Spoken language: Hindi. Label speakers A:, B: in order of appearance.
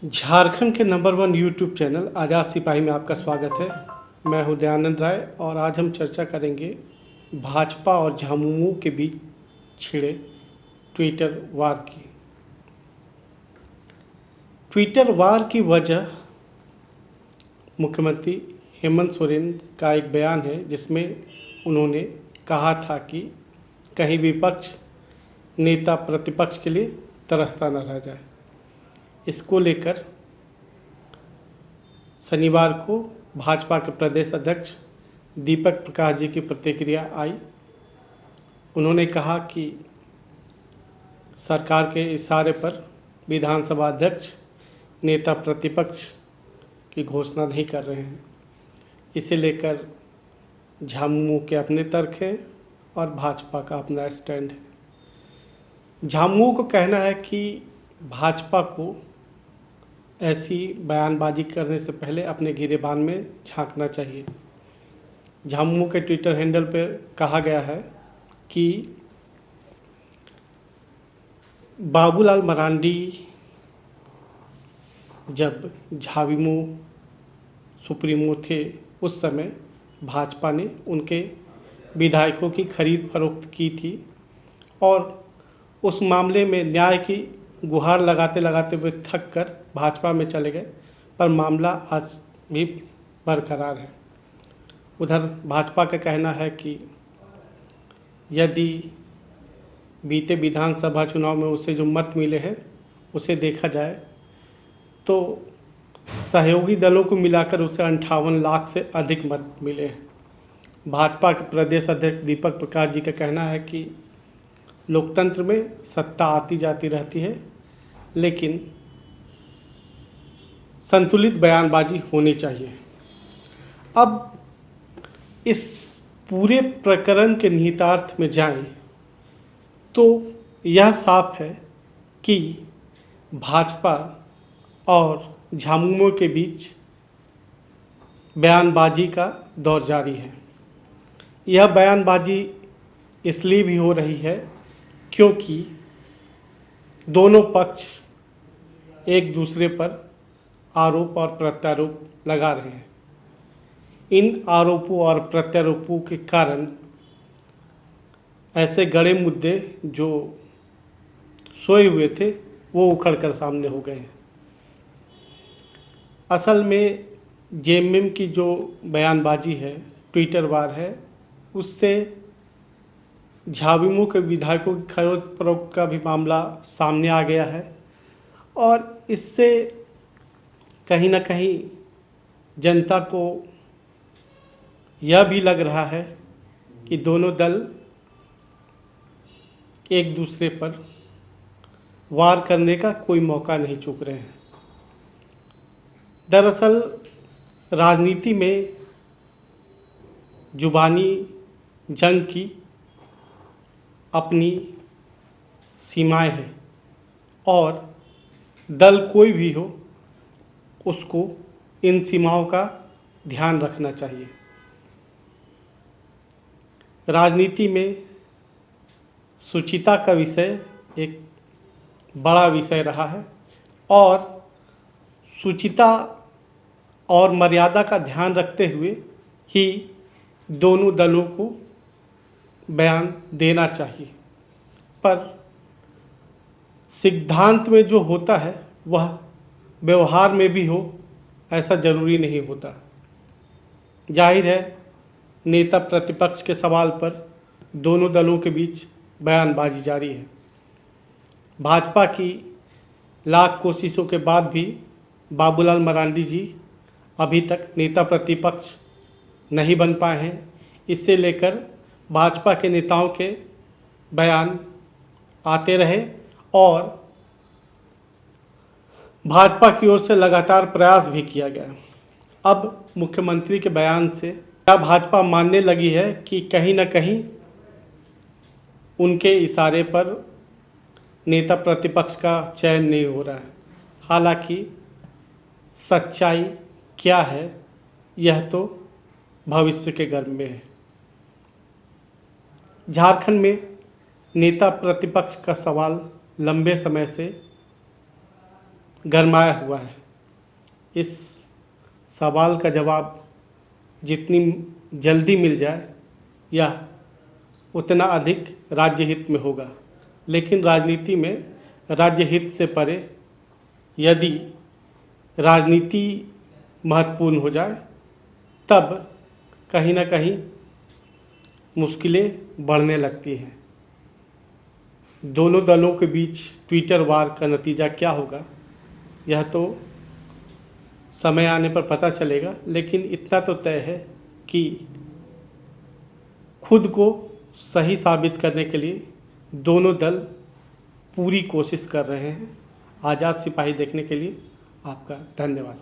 A: झारखंड के नंबर वन यूट्यूब चैनल आज़ाद सिपाही में आपका स्वागत है। मैं हूं दयानंद राय और आज हम चर्चा करेंगे भाजपा और झामुमो के बीच छिड़े ट्विटर वार की। ट्विटर वार की वजह मुख्यमंत्री हेमंत सोरेन का एक बयान है जिसमें उन्होंने कहा था कि कहीं विपक्ष नेता प्रतिपक्ष के लिए तरसता न रह जाए। इसको लेकर शनिवार को भाजपा के प्रदेश अध्यक्ष दीपक प्रकाश जी की प्रतिक्रिया आई। उन्होंने कहा कि सरकार के इशारे पर विधानसभा अध्यक्ष नेता प्रतिपक्ष की घोषणा नहीं कर रहे हैं। इसे लेकर झामुमो के अपने तर्क हैं और भाजपा का अपना स्टैंड है। झामुमो को कहना है कि भाजपा को ऐसी बयानबाजी करने से पहले अपने गिरेबान में झांकना चाहिए। झामुमो के ट्विटर हैंडल पर कहा गया है कि बाबूलाल मरांडी जब झाविमो सुप्रीमो थे उस समय भाजपा ने उनके विधायकों की खरीद फरोख्त की थी और उस मामले में न्याय की गुहार लगाते लगाते वे थक कर भाजपा में चले गए, पर मामला आज भी बरकरार है। उधर भाजपा का कहना है कि यदि बीते विधानसभा चुनाव में उसे जो मत मिले हैं उसे देखा जाए तो सहयोगी दलों को मिलाकर उसे 58 लाख से अधिक मत मिले हैं। भाजपा के प्रदेश अध्यक्ष दीपक प्रकाश जी का कहना है कि लोकतंत्र में सत्ता आती जाती रहती है, लेकिन संतुलित बयानबाजी होनी चाहिए। अब इस पूरे प्रकरण के निहितार्थ में जाएं तो यह साफ है कि भाजपा और झामुमो के बीच बयानबाजी का दौर जारी है। यह बयानबाजी इसलिए भी हो रही है क्योंकि दोनों पक्ष एक दूसरे पर आरोप और प्रत्यारोप लगा रहे हैं। इन आरोपों और प्रत्यारोपों के कारण ऐसे गड़े मुद्दे जो सोए हुए थे वो उखड़ कर सामने हो गए हैं। असल में जेएमएम की जो बयानबाजी है, ट्विटर वार है, उससे झाविमो के विधायकों की खरीद फरोख्त का भी मामला सामने आ गया है और इससे कहीं ना कहीं जनता को यह भी लग रहा है कि दोनों दल एक दूसरे पर वार करने का कोई मौका नहीं चूक रहे हैं। दरअसल राजनीति में जुबानी जंग की अपनी सीमाएं हैं और दल कोई भी हो उसको इन सीमाओं का ध्यान रखना चाहिए। राजनीति में शुचिता का विषय एक बड़ा विषय रहा है और शुचिता और मर्यादा का ध्यान रखते हुए ही दोनों दलों को बयान देना चाहिए। पर सिद्धांत में जो होता है वह व्यवहार में भी हो, ऐसा जरूरी नहीं होता। जाहिर है नेता प्रतिपक्ष के सवाल पर दोनों दलों के बीच बयानबाजी जारी है। भाजपा की लाख कोशिशों के बाद भी बाबूलाल मरांडी जी अभी तक नेता प्रतिपक्ष नहीं बन पाए हैं। इससे लेकर भाजपा के नेताओं के बयान आते रहे और भाजपा की ओर से लगातार प्रयास भी किया गया। अब मुख्यमंत्री के बयान से क्या भाजपा मानने लगी है कि कहीं ना कहीं उनके इशारे पर नेता प्रतिपक्ष का चयन नहीं हो रहा है। हालांकि सच्चाई क्या है यह तो भविष्य के गर्भ में है। झारखंड में नेता प्रतिपक्ष का सवाल लंबे समय से गरमाया हुआ है। इस सवाल का जवाब जितनी जल्दी मिल जाए यह उतना अधिक राज्य हित में होगा। लेकिन राजनीति में राज्य हित से परे यदि राजनीति महत्वपूर्ण हो जाए तब कहीं ना कहीं मुश्किलें बढ़ने लगती हैं। दोनों दलों के बीच ट्विटर वार का नतीजा क्या होगा यह तो समय आने पर पता चलेगा, लेकिन इतना तो तय है कि खुद को सही साबित करने के लिए दोनों दल पूरी कोशिश कर रहे हैं। आज़ाद सिपाही देखने के लिए आपका धन्यवाद।